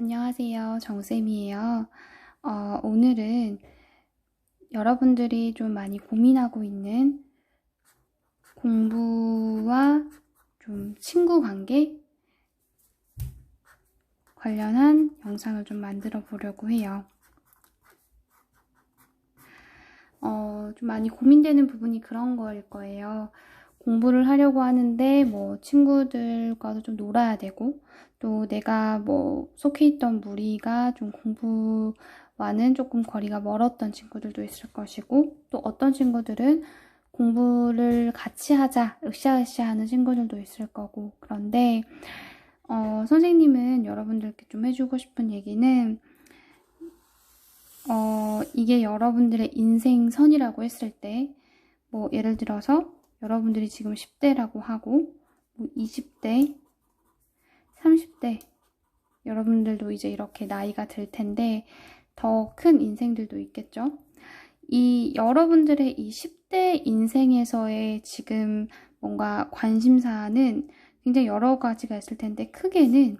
안녕하세요. 정쌤이에요. 오늘은 여러분들이 좀 많이 고민하고 있는 공부와 좀 친구 관계 관련한 영상을 좀 만들어 보려고 해요. 좀 많이 고민되는 부분이 그런 거일 거예요. 공부를 하려고 하는데 친구들과도 좀 놀아야 되고 또 내가 속해 있던 무리가 좀 공부와는 조금 거리가 멀었던 친구들도 있을 것이고 또 어떤 친구들은 공부를 같이 하자 으쌰으쌰 하는 친구들도 있을 거고 그런데 선생님은 여러분들께 좀 해주고 싶은 얘기는 이게 여러분들의 인생선이라고 했을 때 예를 들어서 여러분들이 지금 10대라고 하고 20대, 30대 여러분들도 이제 이렇게 나이가 들 텐데 더 큰 인생들도 있겠죠. 이 여러분들의 이 10대 인생에서의 지금 뭔가 관심사는 굉장히 여러 가지가 있을 텐데 크게는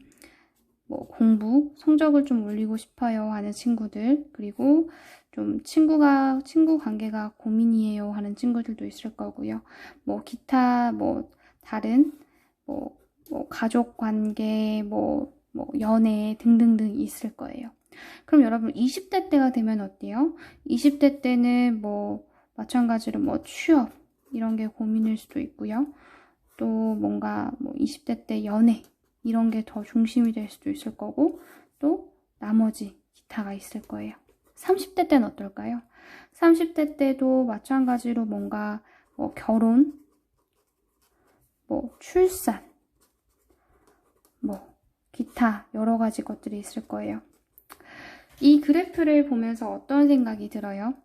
공부, 성적을 좀 올리고 싶어요 하는 친구들, 그리고 좀 친구 관계가 고민이에요 하는 친구들도 있을 거고요. 기타, 다른, 가족 관계, 연애 등등등 있을 거예요. 그럼 여러분 20대 때가 되면 어때요? 20대 때는 마찬가지로 취업, 이런 게 고민일 수도 있고요. 또 뭔가 20대 때 연애, 이런 게 더 중심이 될 수도 있을 거고 또 나머지 기타가 있을 거예요. 30대 때는 어떨까요? 30대 때도 마찬가지로 뭔가 결혼, 출산, 기타 여러 가지 것들이 있을 거예요. 이 그래프를 보면서 어떤 생각이 들어요?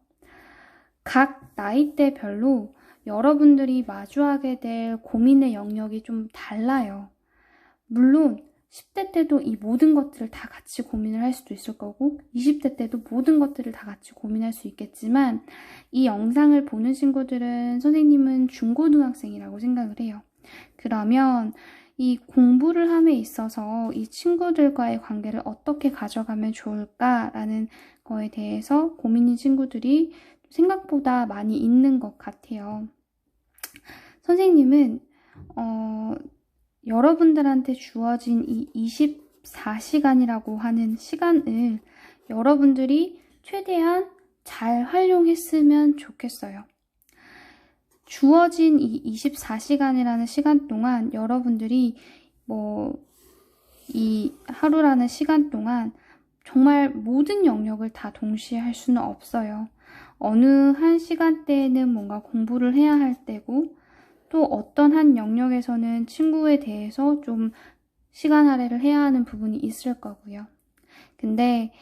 각 나이대별로 여러분들이 마주하게 될 고민의 영역이 좀 달라요. 물론 10대 때도 이 모든 것들을 다 같이 고민을 할 수도 있을 거고 20대 때도 모든 것들을 다 같이 고민할 수 있겠지만 이 영상을 보는 친구들은 선생님은 중고등학생이라고 생각을 해요. 그러면 이 공부를 함에 있어서 이 친구들과의 관계를 어떻게 가져가면 좋을까라는 거에 대해서 고민인 친구들이 생각보다 많이 있는 것 같아요. 선생님은 여러분들한테 주어진 이 24시간이라고 하는 시간을 여러분들이 최대한 잘 활용했으면 좋겠어요. 주어진 이 24시간이라는 시간 동안 여러분들이 이 하루라는 시간 동안 정말 모든 영역을 다 동시에 할 수는 없어요. 어느 한 시간대에는 뭔가 공부를 해야 할 때고 또 어떤 한 영역에서는 친구에 대해서 좀 시간 할애를 해야 하는 부분이 있을 거고요. 근데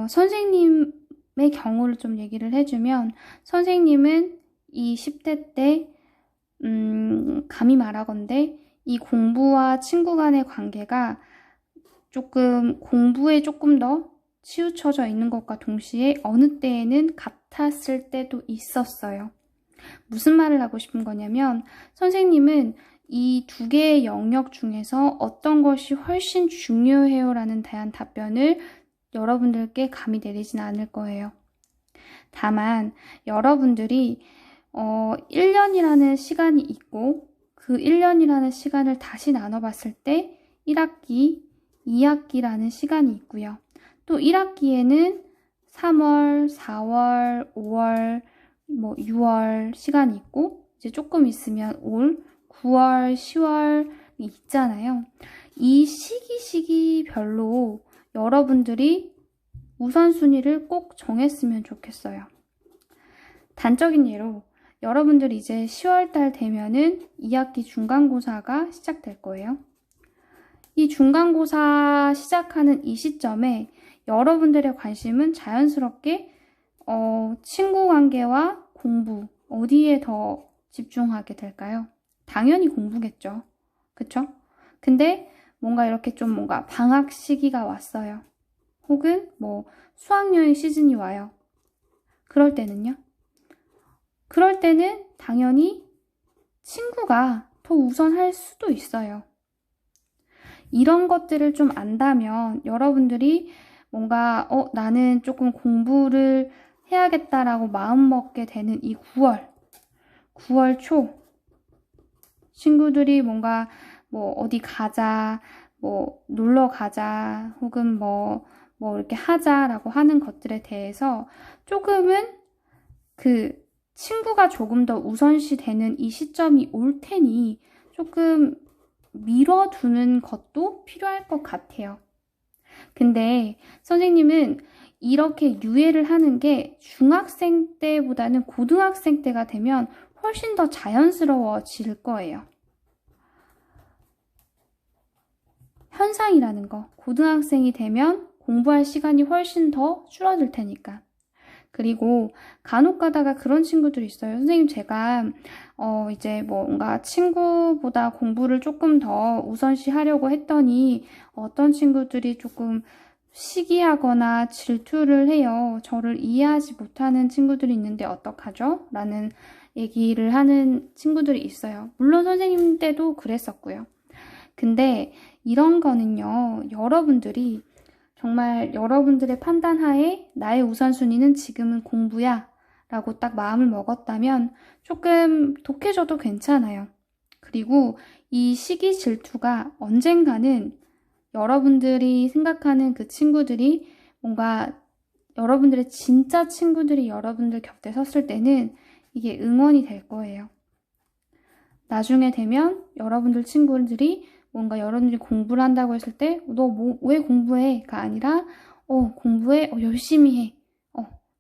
선생님의 경우를 좀 얘기를 해주면 선생님은 이 10대 때 감히 말하건대 이 공부와 친구 간의 관계가 조금 공부에 조금 더 치우쳐져 있는 것과 동시에 어느 때에는 같았을 때도 있었어요. 무슨 말을 하고 싶은 거냐면 선생님은 이 두 개의 영역 중에서 어떤 것이 훨씬 중요해요 라는 대한 답변을 여러분들께 감히 내리진 않을 거예요. 다만 여러분들이 1년이라는 시간이 있고 그 1년이라는 시간을 다시 나눠봤을 때 1학기, 2학기라는 시간이 있고요. 또 1학기에는 3월, 4월, 5월, 6월 시간이 있고 이제 조금 있으면 올 9월, 10월이 있잖아요. 이 시기별로 여러분들이 우선순위를 꼭 정했으면 좋겠어요. 단적인 예로 여러분들이 이제 10월달 되면은 2학기 중간고사가 시작될 거예요. 이 중간고사 시작하는 이 시점에 여러분들의 관심은 자연스럽게 친구 관계와 공부 어디에 더 집중하게 될까요? 당연히 공부겠죠. 그쵸? 근데 뭔가 이렇게 좀 뭔가 방학 시기가 왔어요. 혹은 수학여행 시즌이 와요. 그럴 때는요? 그럴 때는 당연히 친구가 더 우선할 수도 있어요. 이런 것들을 좀 안다면 여러분들이 뭔가 나는 조금 공부를 해야겠다라고 마음먹게 되는 이 9월 초 친구들이 뭔가 뭐 어디 가자, 뭐 놀러 가자, 혹은 뭐 이렇게 하자라고 하는 것들에 대해서 조금은 그 친구가 조금 더 우선시 되는 이 시점이 올 테니 조금 미뤄두는 것도 필요할 것 같아요. 근데 선생님은 이렇게 유예를 하는 게 중학생 때보다는 고등학생 때가 되면 훨씬 더 자연스러워질 거예요. 현상이라는 거. 고등학생이 되면 공부할 시간이 훨씬 더 줄어들 테니까. 그리고 간혹 가다가 그런 친구들이 있어요. 선생님, 제가 이제 뭔가 친구보다 공부를 조금 더 우선시 하려고 했더니 어떤 친구들이 조금 시기하거나 질투를 해요. 저를 이해하지 못하는 친구들이 있는데 어떡하죠? 라는 얘기를 하는 친구들이 있어요. 물론 선생님 때도 그랬었고요. 근데 이런 거는요, 여러분들이 정말 여러분들의 판단하에 나의 우선순위는 지금은 공부야 라고 딱 마음을 먹었다면 조금 독해져도 괜찮아요. 그리고 이 시기 질투가 언젠가는 여러분들이 생각하는 그 친구들이 뭔가 여러분들의 진짜 친구들이 여러분들 곁에 섰을 때는 이게 응원이 될 거예요. 나중에 되면 여러분들 친구들이 뭔가 여러분들이 공부를 한다고 했을 때 너 왜 공부해?가 아니라 공부해? 열심히 해.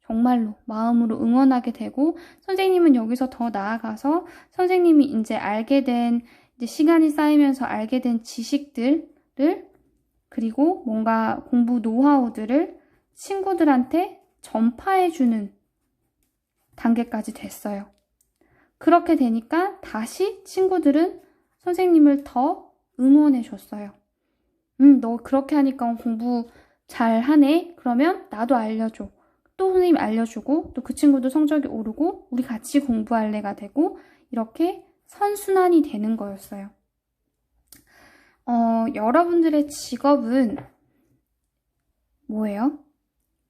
정말로 마음으로 응원하게 되고 선생님은 여기서 더 나아가서 선생님이 이제 알게 된 이제 시간이 쌓이면서 알게 된 지식들을 그리고 뭔가 공부 노하우들을 친구들한테 전파해주는 단계까지 됐어요. 그렇게 되니까 다시 친구들은 선생님을 더 응원해줬어요. 너 그렇게 하니까 공부 잘하네? 그러면 나도 알려줘. 또 선생님 알려주고 또 그 친구도 성적이 오르고 우리 같이 공부할래가 되고 이렇게 선순환이 되는 거였어요. 여러분들의 직업은 뭐예요?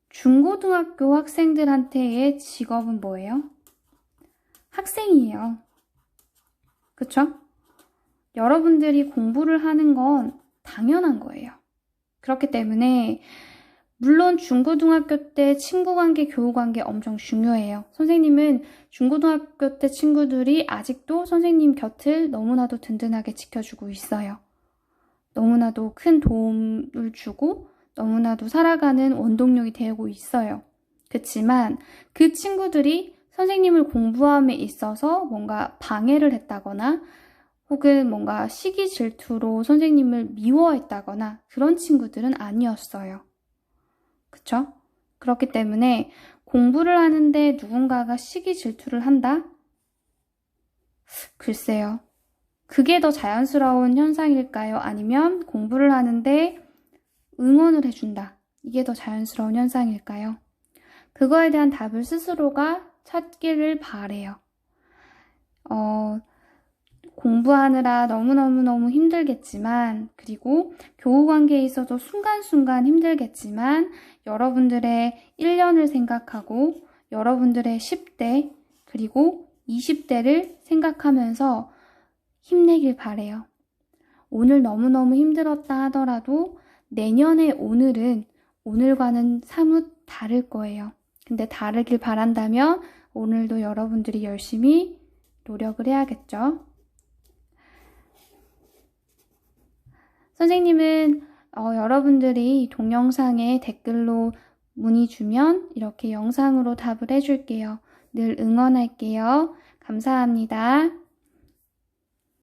중고등학교 학생들한테의 직업은 뭐예요? 학생이에요. 그쵸? 여러분들이 공부를 하는 건 당연한 거예요. 그렇기 때문에 물론 중고등학교 때 친구관계, 교우관계 엄청 중요해요. 선생님은 중고등학교 때 친구들이 아직도 선생님 곁을 너무나도 든든하게 지켜주고 있어요. 너무나도 큰 도움을 주고 너무나도 살아가는 원동력이 되고 있어요. 그렇지만 그 친구들이 선생님을 공부함에 있어서 뭔가 방해를 했다거나 혹은 뭔가 시기 질투로 선생님을 미워했다거나 그런 친구들은 아니었어요. 그쵸? 그렇기 때문에 공부를 하는데 누군가가 시기 질투를 한다? 글쎄요. 그게 더 자연스러운 현상일까요? 아니면 공부를 하는데 응원을 해준다. 이게 더 자연스러운 현상일까요? 그거에 대한 답을 스스로가 찾기를 바래요. 공부하느라 너무너무 힘들겠지만 그리고 교우관계에 있어도 순간순간 힘들겠지만 여러분들의 1년을 생각하고 여러분들의 10대 그리고 20대를 생각하면서 힘내길 바래요. 오늘 너무너무 힘들었다 하더라도 내년의 오늘은 오늘과는 사뭇 다를 거예요. 근데 다르길 바란다면 오늘도 여러분들이 열심히 노력을 해야겠죠. 선생님은 여러분들이 동영상에 댓글로 문의 주면 이렇게 영상으로 답을 해줄게요. 늘 응원할게요. 감사합니다.